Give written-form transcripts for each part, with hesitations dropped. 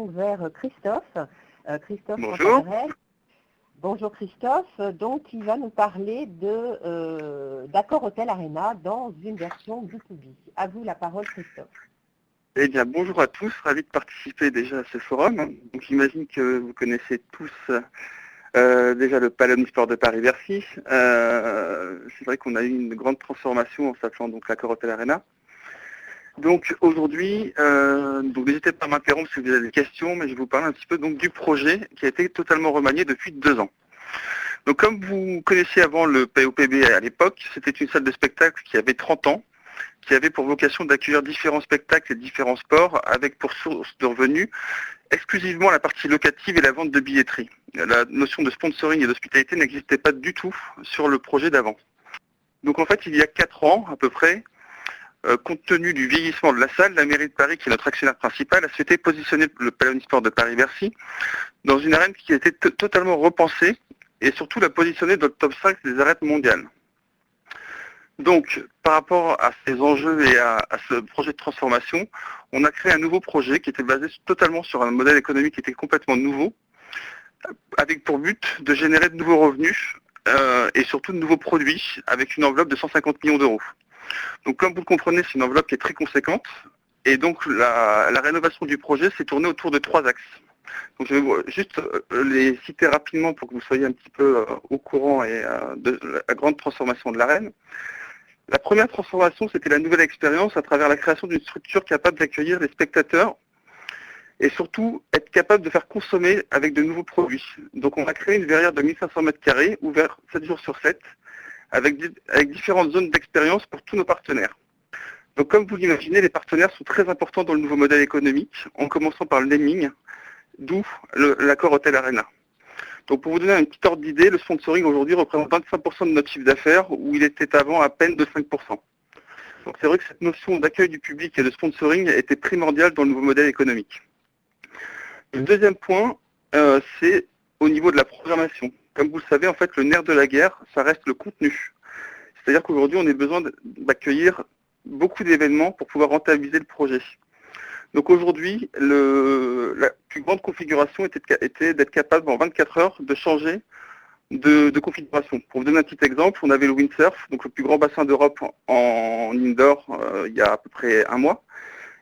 donc vers Christophe. Christophe Bonjour. Fontabrel. Bonjour Christophe. Donc, il va nous parler d'Accor Hotel Arena dans une version B2B. À vous la parole, Christophe. Eh bien, bonjour à tous. Ravi de participer déjà à ce forum. Donc, j'imagine que vous connaissez tous déjà le Palais Omnisport de Paris-Bercy. C'est vrai qu'on a eu une grande transformation en s'appelant donc l'Accor Hotel Arena. Donc aujourd'hui, n'hésitez pas à m'interrompre si vous avez des questions, mais je vais vous parler un petit peu donc du projet qui a été totalement remanié depuis 2 ans. Donc comme vous connaissiez avant le POPB à l'époque, c'était une salle de spectacle qui avait 30 ans, qui avait pour vocation d'accueillir différents spectacles et différents sports, avec pour source de revenus exclusivement la partie locative et la vente de billetterie. La notion de sponsoring et d'hospitalité n'existait pas du tout sur le projet d'avant. Donc en fait, il y a 4 ans à peu près, compte tenu du vieillissement de la salle, la mairie de Paris, qui est notre actionnaire principal, a souhaité positionner le Palais Omnisport de Paris-Bercy dans une arène qui a été totalement repensée et surtout la positionner dans le top 5 des arènes mondiales. Donc, par rapport à ces enjeux et à ce projet de transformation, on a créé un nouveau projet qui était basé totalement sur un modèle économique qui était complètement nouveau, avec pour but de générer de nouveaux revenus et surtout de nouveaux produits avec une enveloppe de 150 millions d'euros. Donc comme vous le comprenez, c'est une enveloppe qui est très conséquente et donc la rénovation du projet s'est tournée autour de 3 axes. Donc je vais juste les citer rapidement pour que vous soyez un petit peu au courant de la grande transformation de l'arène. La première transformation, c'était la nouvelle expérience à travers la création d'une structure capable d'accueillir les spectateurs et surtout être capable de faire consommer avec de nouveaux produits. Donc on a créé une verrière de 1500 m², ouverte 7 jours sur 7, avec différentes zones d'expérience pour tous nos partenaires. Donc comme vous l'imaginez, les partenaires sont très importants dans le nouveau modèle économique, en commençant par le naming, d'où l'Accor Hotel Arena. Donc pour vous donner une petite ordre d'idée, le sponsoring aujourd'hui représente 25% de notre chiffre d'affaires, où il était avant à peine de 5%. Donc c'est vrai que cette notion d'accueil du public et de sponsoring était primordiale dans le nouveau modèle économique. Le deuxième point, c'est au niveau de la programmation. Comme vous le savez, en fait, le nerf de la guerre, ça reste le contenu. C'est-à-dire qu'aujourd'hui, on a besoin d'accueillir beaucoup d'événements pour pouvoir rentabiliser le projet. Donc aujourd'hui, la plus grande configuration était d'être capable en 24 heures de changer de configuration. Pour vous donner un petit exemple, on avait le windsurf, donc le plus grand bassin d'Europe en indoor il y a à peu près 1 mois.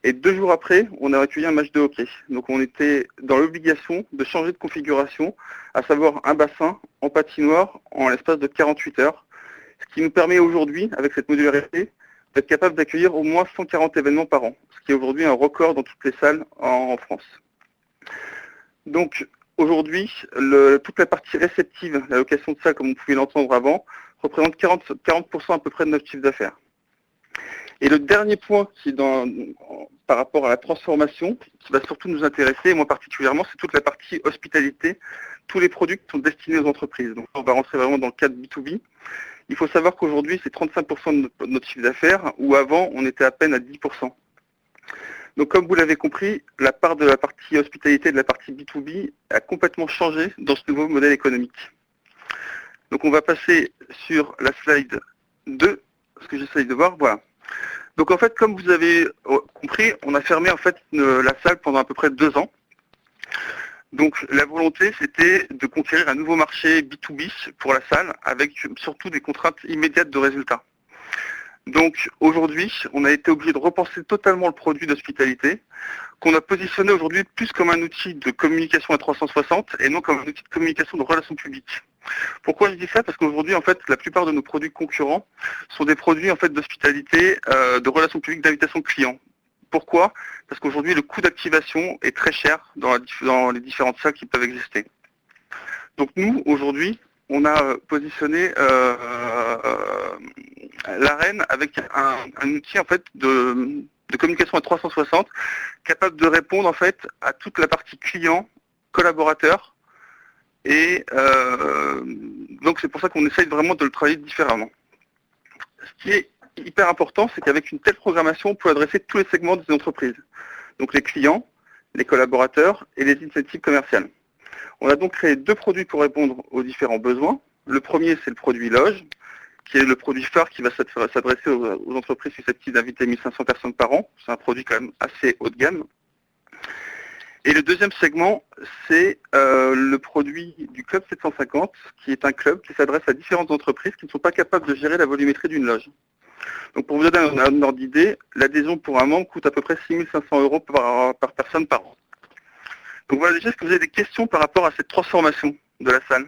Et 2 jours après, on a accueilli un match de hockey. Donc on était dans l'obligation de changer de configuration, à savoir un bassin en patinoire en l'espace de 48 heures. Ce qui nous permet aujourd'hui, avec cette modularité, d'être capable d'accueillir au moins 140 événements par an, ce qui est aujourd'hui un record dans toutes les salles en France. Donc aujourd'hui, toute la partie réceptive, la location de salles, comme vous pouvez l'entendre avant, représente 40% à peu près de notre chiffre d'affaires. Et le dernier point par rapport à la transformation, qui va surtout nous intéresser, et moi particulièrement, c'est toute la partie hospitalité, tous les produits qui sont destinés aux entreprises. Donc on va rentrer vraiment dans le cadre B2B. Il faut savoir qu'aujourd'hui, c'est 35% de notre chiffre d'affaires, où avant, on était à peine à 10%. Donc comme vous l'avez compris, la part de la partie hospitalité et de la partie B2B a complètement changé dans ce nouveau modèle économique. Donc on va passer sur la slide 2, ce que j'essaye de voir, voilà. Donc en fait, comme vous avez compris, on a fermé en fait la salle pendant à peu près 2 ans. Donc la volonté, c'était de conquérir un nouveau marché B2B pour la salle, avec surtout des contraintes immédiates de résultats. Donc aujourd'hui, on a été obligé de repenser totalement le produit d'hospitalité, qu'on a positionné aujourd'hui plus comme un outil de communication à 360 et non comme un outil de communication de relations publiques. Pourquoi je dis ça? Parce qu'aujourd'hui, en fait, la plupart de nos produits concurrents sont des produits en fait d'hospitalité, de relations publiques, d'invitation client. Pourquoi? Parce qu'aujourd'hui, le coût d'activation est très cher dans les différentes salles qui peuvent exister. Donc nous, aujourd'hui, on a positionné l'arène avec un outil en fait de communication à 360 capable de répondre en fait à toute la partie client, collaborateur, et donc c'est pour ça qu'on essaye vraiment de le travailler différemment. Ce qui est hyper important, c'est qu'avec une telle programmation, on peut adresser tous les segments des entreprises. Donc les clients, les collaborateurs et les initiatives commerciales. On a donc créé 2 produits pour répondre aux différents besoins. Le premier, c'est le produit loge, qui est le produit phare qui va s'adresser aux entreprises susceptibles d'inviter 1500 personnes par an. C'est un produit quand même assez haut de gamme. Et le deuxième segment, c'est le produit du Club 750, qui est un club qui s'adresse à différentes entreprises qui ne sont pas capables de gérer la volumétrie d'une loge. Donc pour vous donner un ordre d'idée, l'adhésion pour un membre coûte à peu près 6 500 € par personne par an. Donc voilà, déjà, est-ce que vous avez des questions par rapport à cette transformation de la salle?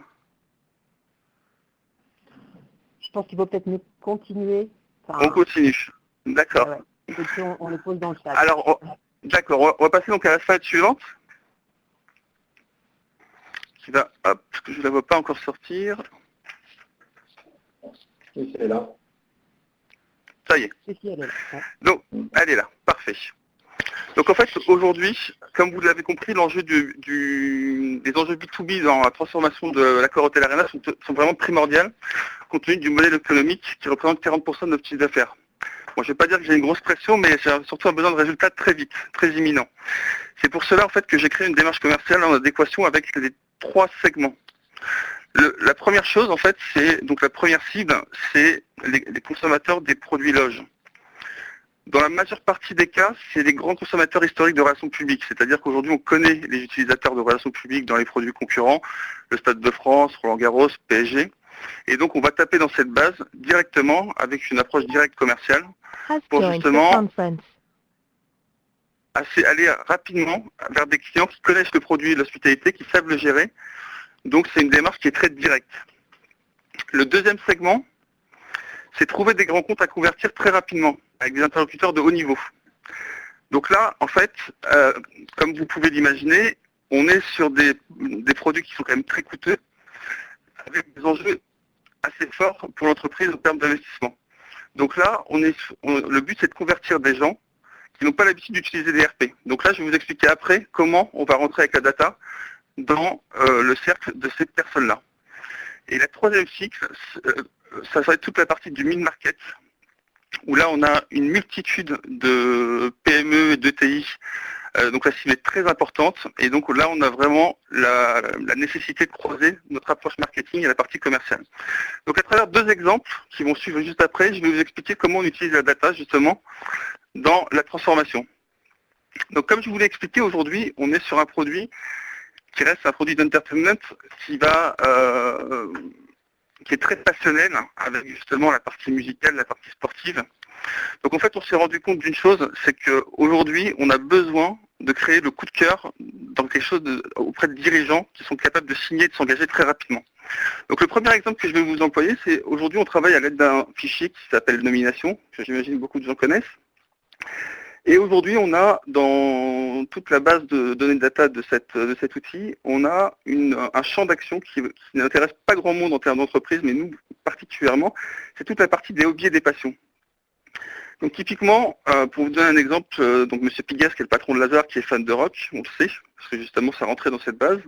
Je pense qu'il faut peut-être mieux continuer. Enfin, On continue. D'accord. ouais. Les questions, on les pose dans le chat. Alors, d'accord, on va passer donc à la slide suivante. Qui va, hop, parce que je ne la vois pas encore sortir. Oui, c'est là. Ça y est. Si, elle est là. Ouais. Donc, elle est là. Parfait. Donc en fait, aujourd'hui, comme vous l'avez compris, l'enjeu des enjeux B2B dans la transformation de l'accord Hôtel Arena sont vraiment primordiales, compte tenu du modèle économique qui représente 40% de notre chiffre d'affaires. Bon, je ne vais pas dire que j'ai une grosse pression, mais j'ai surtout un besoin de résultats très vite, très imminent. C'est pour cela en fait que j'ai créé une démarche commerciale en adéquation avec les 3 segments. La première chose, en fait, c'est donc la première cible, c'est les consommateurs des produits loges. Dans la majeure partie des cas, c'est les grands consommateurs historiques de relations publiques. C'est-à-dire qu'aujourd'hui, on connaît les utilisateurs de relations publiques dans les produits concurrents, le Stade de France, Roland-Garros, PSG. Et donc, on va taper dans cette base directement avec une approche directe commerciale pour justement aller rapidement vers des clients qui connaissent le produit et l'hospitalité, qui savent le gérer. Donc, c'est une démarche qui est très directe. Le deuxième segment, c'est trouver des grands comptes à convertir très rapidement, avec des interlocuteurs de haut niveau. Donc là, en fait, comme vous pouvez l'imaginer, on est sur des produits qui sont quand même très coûteux, avec des enjeux assez forts pour l'entreprise en termes d'investissement. Donc là, le but, c'est de convertir des gens qui n'ont pas l'habitude d'utiliser des RP. Donc là, je vais vous expliquer après comment on va rentrer avec la data dans le cercle de ces personnes-là. Et la troisième cycle, ça va être toute la partie du mid-market, où là on a une multitude de PME et d'ETI, donc la cible est très importante, et donc là on a vraiment la nécessité de croiser notre approche marketing et la partie commerciale. Donc à travers 2 exemples qui vont suivre juste après, je vais vous expliquer comment on utilise la data justement dans la transformation. Donc comme je vous l'ai expliqué, aujourd'hui on est sur un produit qui reste un produit d'entertainment qui est très passionnel, avec justement la partie musicale, la partie sportive. Donc en fait, on s'est rendu compte d'une chose, c'est qu'aujourd'hui, on a besoin de créer le coup de cœur dans quelque chose auprès de dirigeants qui sont capables de signer et de s'engager très rapidement. Donc le premier exemple que je vais vous employer, c'est aujourd'hui, on travaille à l'aide d'un fichier qui s'appelle Nomination, que j'imagine beaucoup de gens connaissent. Et aujourd'hui, on a dans toute la base de données de data de cet outil, on a un champ d'action qui n'intéresse pas grand monde en termes d'entreprise, mais nous particulièrement, c'est toute la partie des hobbies et des passions. Donc typiquement, pour vous donner un exemple, donc M. Pigas, qui est le patron de Lazare, qui est fan de rock, on le sait, parce que justement ça rentrait dans cette base,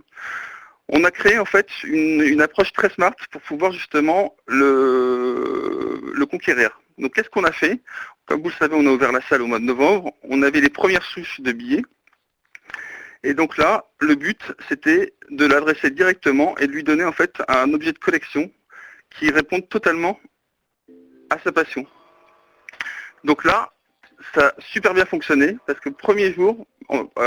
on a créé en fait une approche très smart pour pouvoir justement le conquérir. Donc qu'est-ce qu'on a fait? Comme vous le savez, on a ouvert la salle au mois de novembre, on avait les premières souches de billets, et donc là, le but c'était de l'adresser directement et de lui donner en fait un objet de collection qui réponde totalement à sa passion. Donc là, ça a super bien fonctionné, parce que le premier jour,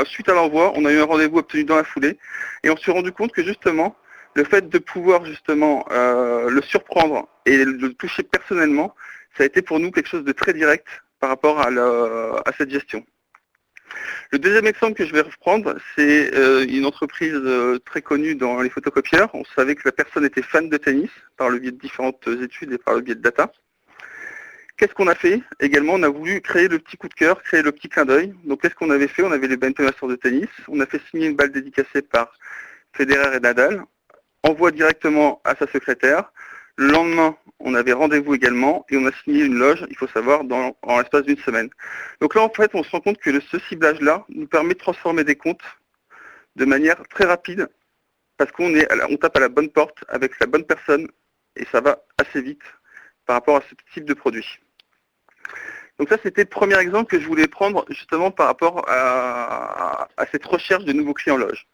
suite à l'envoi, on a eu un rendez-vous obtenu dans la foulée, et on s'est rendu compte que justement, le fait de pouvoir justement le surprendre et le toucher personnellement, ça a été pour nous quelque chose de très direct par rapport à cette gestion. Le deuxième exemple que je vais reprendre, c'est une entreprise très connue dans les photocopieurs. On savait que la personne était fan de tennis, par le biais de différentes études et par le biais de data. Qu'est-ce qu'on a fait? Également, on a voulu créer le petit coup de cœur, créer le petit clin d'œil. Donc, qu'est-ce qu'on avait fait? On avait les Benton Masters de tennis. On a fait signer une balle dédicacée par Federer et Nadal. Envoie directement à sa secrétaire. Le lendemain, on avait rendez-vous également et on a signé une loge, il faut savoir, en l'espace d'une semaine. Donc là, en fait, on se rend compte que ce ciblage-là nous permet de transformer des comptes de manière très rapide parce qu'on tape à la bonne porte avec la bonne personne et ça va assez vite par rapport à ce type de produit. Donc ça, c'était le premier exemple que je voulais prendre justement par rapport à cette recherche de nouveaux clients loge.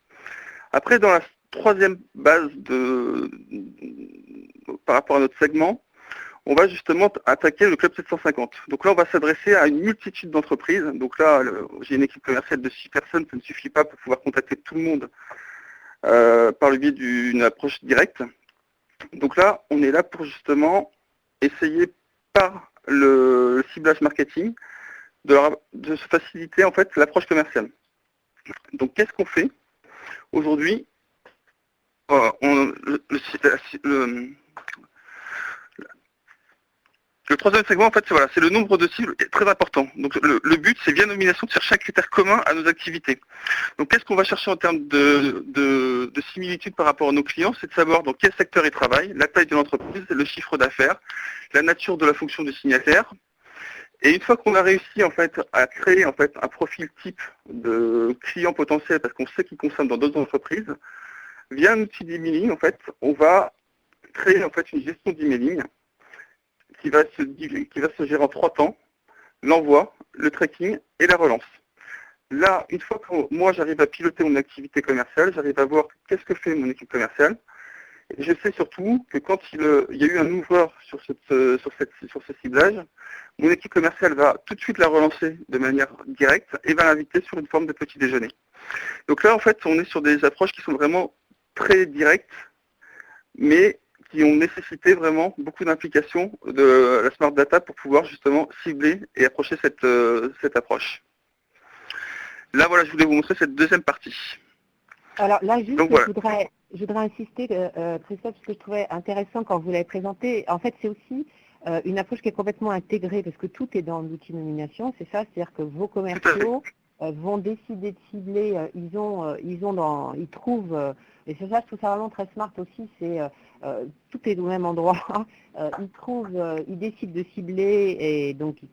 Après, dans la troisième base par rapport à notre segment, on va justement attaquer le Club 750. Donc là, on va s'adresser à une multitude d'entreprises. Donc là, j'ai une équipe commerciale de 6 personnes, ça ne suffit pas pour pouvoir contacter tout le monde par le biais d'une approche directe. Donc là, on est là pour justement essayer par le ciblage marketing de se faciliter en fait l'approche commerciale. Donc qu'est-ce qu'on fait aujourd'hui? Le troisième segment, en fait, c'est le nombre de cibles est très important. Donc le but, c'est via nomination de chercher un critère commun à nos activités. Donc qu'est-ce qu'on va chercher en termes de similitude par rapport à nos clients? C'est de savoir dans quel secteur ils travaillent, la taille de l'entreprise, le chiffre d'affaires, la nature de la fonction du signataire. Et une fois qu'on a réussi en fait à créer en fait un profil type de client potentiel, parce qu'on sait qu'ils consomment dans d'autres entreprises, via un outil d'emailing, en fait, on va créer en fait une gestion d'emailing qui va se gérer en 3 temps: l'envoi, le tracking et la relance. Là, une fois que moi j'arrive à piloter mon activité commerciale, j'arrive à voir qu'est-ce que fait mon équipe commerciale. Et je sais surtout que quand il y a eu un ouvreur sur ce ciblage, mon équipe commerciale va tout de suite la relancer de manière directe et va l'inviter sur une forme de petit déjeuner. Donc là, en fait, on est sur des approches qui sont vraiment très directes, mais qui ont nécessité vraiment beaucoup d'implication de la Smart Data pour pouvoir justement cibler et approcher cette approche. Là, voilà, je voulais vous montrer cette deuxième partie. Alors là, juste, donc, voilà. je voudrais insister, Christophe, ce que je trouvais intéressant quand vous l'avez présenté, en fait, c'est aussi une approche qui est complètement intégrée, parce que tout est dans l'outil nomination, c'est ça, c'est-à-dire que vos commerciaux vont décider de cibler, ils trouvent, et c'est ça, je trouve ça vraiment très smart aussi, c'est tout est au même endroit, ils décident de cibler, et donc ils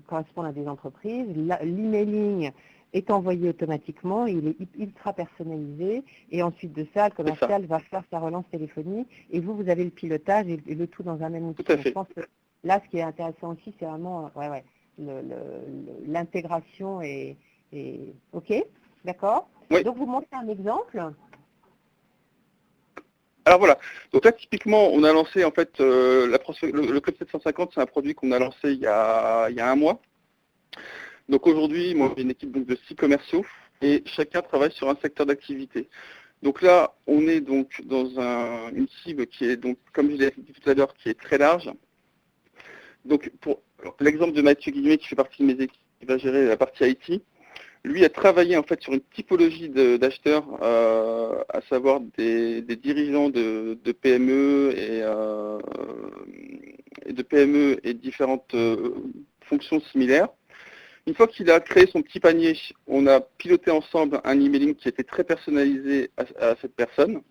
correspondent à des entreprises, l'emailing est envoyé automatiquement, il est ultra personnalisé, et ensuite de ça, le commercial va faire sa relance téléphonique, et vous avez le pilotage et le tout dans un même outil. Tout à fait. Je pense que là, ce qui est intéressant aussi, c'est vraiment l'intégration et ok, d'accord. Oui. Donc vous montrez un exemple. Alors voilà, donc là typiquement on a lancé en fait le Club 750, c'est un produit qu'on a lancé il y a 1 mois. Donc aujourd'hui, moi j'ai une équipe donc, de 6 commerciaux et chacun travaille sur un secteur d'activité. Donc là, on est donc dans une cible qui est donc, comme je l'ai dit tout à l'heure, qui est très large. Donc pour l'exemple de Mathieu Guillemet qui fait partie de mes équipes, qui va gérer la partie IT, lui a travaillé en fait sur une typologie d'acheteurs, à savoir des dirigeants de PME et de PME et différentes fonctions similaires. Une fois qu'il a créé son petit panier, on a piloté ensemble un emailing qui était très personnalisé à cette personne.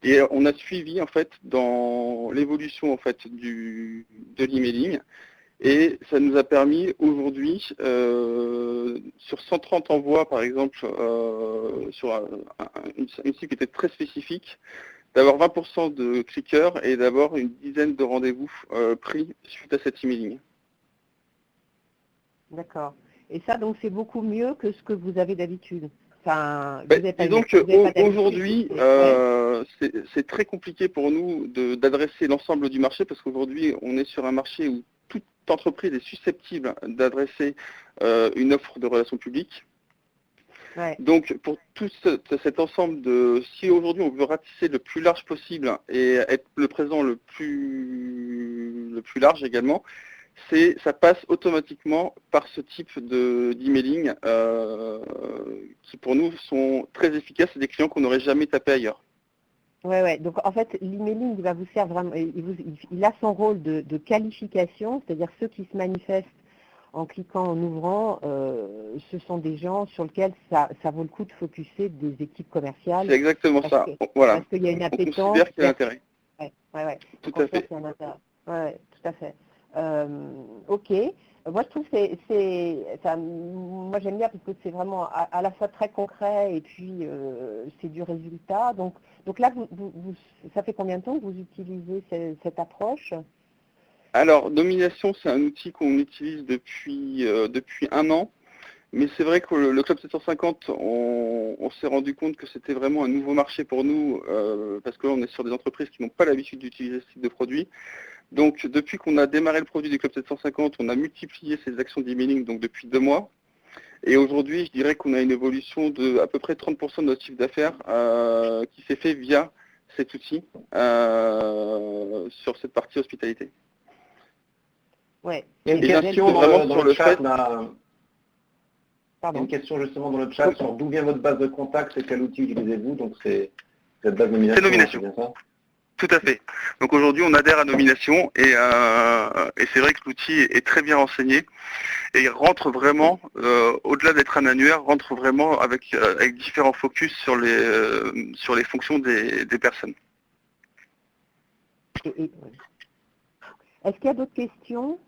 Et on a suivi en fait dans l'évolution en fait de l'emailing. Et ça nous a permis aujourd'hui, sur 130 envois par exemple, sur une cible qui était très spécifique, d'avoir 20% de cliqueurs et d'avoir une dizaine de rendez-vous pris suite à cet emailing. D'accord. Et ça, donc, c'est beaucoup mieux que ce que vous avez d'habitude. Enfin, disons qu'aujourd'hui, c'est très compliqué pour nous d'adresser l'ensemble du marché parce qu'aujourd'hui, on est sur un marché où toute entreprise est susceptible d'adresser une offre de relations publiques. Ouais. Donc, pour tout cet ensemble si aujourd'hui on veut ratisser le plus large possible et être le présent le plus large également, ça passe automatiquement par ce type d'emailing qui pour nous sont très efficaces et des clients qu'on n'aurait jamais tapé ailleurs. Ouais. Donc en fait, l'emailing va vous faire vraiment, il a son rôle de qualification, c'est-à-dire ceux qui se manifestent en cliquant, en ouvrant, ce sont des gens sur lesquels ça vaut le coup de focuser des équipes commerciales. C'est exactement ça. Voilà. Parce qu'il y a une appétence. On considère qu'il y a intérêt. Ouais. Tout à fait. Ouais, tout à fait. Ok. Moi, je trouve moi j'aime bien parce que c'est vraiment à la fois très concret et puis c'est du résultat. Donc là, ça fait combien de temps que vous utilisez cette approche ? Alors, nomination, c'est un outil qu'on utilise depuis 1 an. Mais c'est vrai que le Club 750, on s'est rendu compte que c'était vraiment un nouveau marché pour nous, parce que là, on est sur des entreprises qui n'ont pas l'habitude d'utiliser ce type de produit. Donc, depuis qu'on a démarré le produit du Club 750, on a multiplié ces actions d'emailing, donc depuis 2 mois. Et aujourd'hui, je dirais qu'on a une évolution de à peu près 30% de notre chiffre d'affaires qui s'est fait via cet outil sur cette partie hospitalité. Ouais. Il y a une question dans le chat, là. Il y a une question justement dans le chat sur d'où vient votre base de contact et quel outil utilisez-vous. Donc c'est cette base de nomination. C'est Nomination. C'est bien ça ? Tout à fait. Donc aujourd'hui, on adhère à Nomination et c'est vrai que l'outil est très bien renseigné et il rentre vraiment, au-delà d'être un annuaire, rentre vraiment avec différents focus sur les fonctions des personnes. Est-ce qu'il y a d'autres questions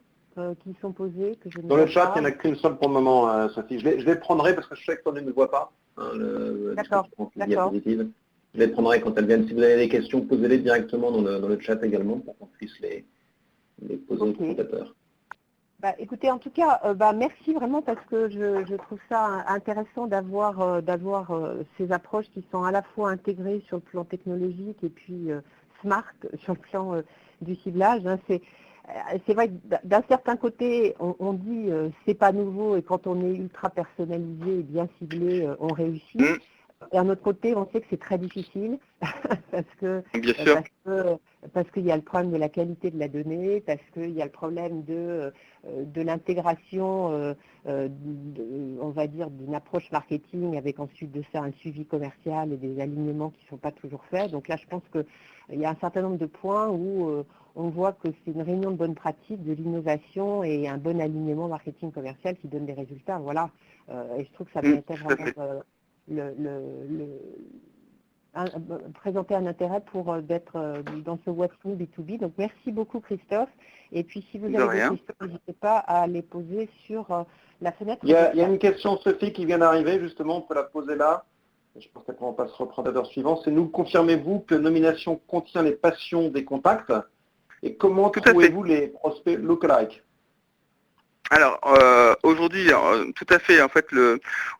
qui sont posées que je ne Dans le vois chat, pas? il n'y en a qu'une seule pour le moment, Sophie. Je les prendrai parce que je sais que toi ne me vois pas. D'accord. Je les prendrai quand elles viennent. Si vous avez des questions, posez-les directement dans le chat également pour qu'on puisse les poser aux présentateurs. Bah, écoutez, en tout cas, merci vraiment parce que je trouve ça intéressant d'avoir ces approches qui sont à la fois intégrées sur le plan technologique et puis smart sur le plan du ciblage. Hein. C'est vrai que d'un certain côté, on dit c'est pas nouveau et quand on est ultra personnalisé et bien ciblé, on réussit. Et d'un autre côté, on sait que c'est très difficile parce qu'il y a le problème de la qualité de la donnée, parce qu'il y a le problème de l'intégration, on va dire, d'une approche marketing avec ensuite de ça un suivi commercial et des alignements qui ne sont pas toujours faits. Donc là, je pense qu'il y a un certain nombre de points où on voit que c'est une réunion de bonnes pratiques, de l'innovation et un bon alignement marketing commercial qui donne des résultats. Voilà. Et je trouve que ça méritait vraiment présenter un intérêt pour d'être dans ce What's New B2B. Donc merci beaucoup Christophe. Et puis si vous avez des questions, n'hésitez pas à les poser sur la fenêtre. Il y a une question, Sophie, qui vient d'arriver, justement, on peut la poser là. Je pense qu'on passe au présentateur suivant. C'est nous, confirmez-vous que Nomination contient les passions des contacts et comment trouvez-vous les prospects lookalike? Alors aujourd'hui, tout à fait. En fait,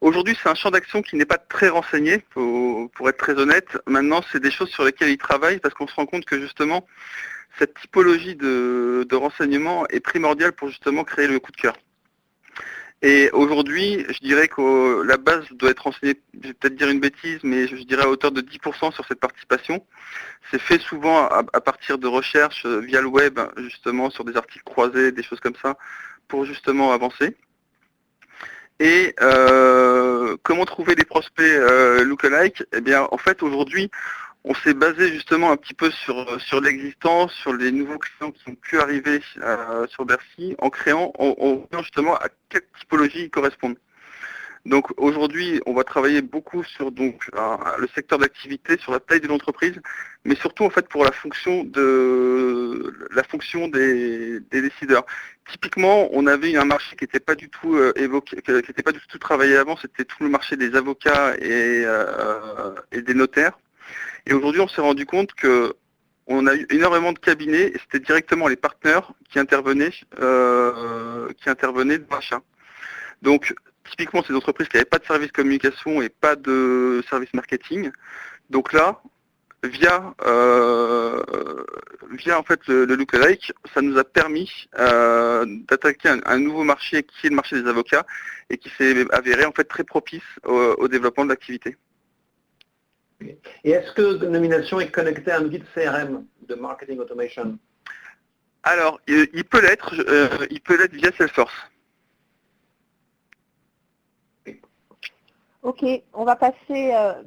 aujourd'hui, c'est un champ d'action qui n'est pas très renseigné, pour être très honnête. Maintenant, c'est des choses sur lesquelles ils travaillent parce qu'on se rend compte que justement, cette typologie de renseignement est primordiale pour justement créer le coup de cœur. Et aujourd'hui, je dirais que la base doit être renseignée, je vais peut-être dire une bêtise, mais je dirais à hauteur de 10% sur cette participation. C'est fait souvent à partir de recherches via le web, justement, sur des articles croisés, des choses comme ça, pour justement avancer. Et comment trouver des prospects lookalike? Eh bien, en fait, aujourd'hui, on s'est basé justement un petit peu sur l'existence, sur les nouveaux clients qui ont pu arriver sur Bercy, en voyant justement à quelle typologie ils correspondent. Donc aujourd'hui, on va travailler beaucoup sur le secteur d'activité, sur la taille de l'entreprise, mais surtout en fait pour la fonction des décideurs. Typiquement, on avait un marché qui n'était pas du tout évoqué, qui n'était pas du tout travaillé avant, c'était tout le marché des avocats et des notaires. Et aujourd'hui, on s'est rendu compte qu'on a eu énormément de cabinets et c'était directement les partenaires qui intervenaient dans l'achat. Donc, typiquement, ces entreprises qui n'avaient pas de service communication et pas de service marketing. Donc là, via en fait le lookalike, ça nous a permis d'attaquer un nouveau marché qui est le marché des avocats et qui s'est avéré en fait très propice au développement de l'activité. Et est-ce que Nomination est connecté à un outil de CRM, de marketing automation? Alors, il peut l'être via Salesforce. Ok, on va passer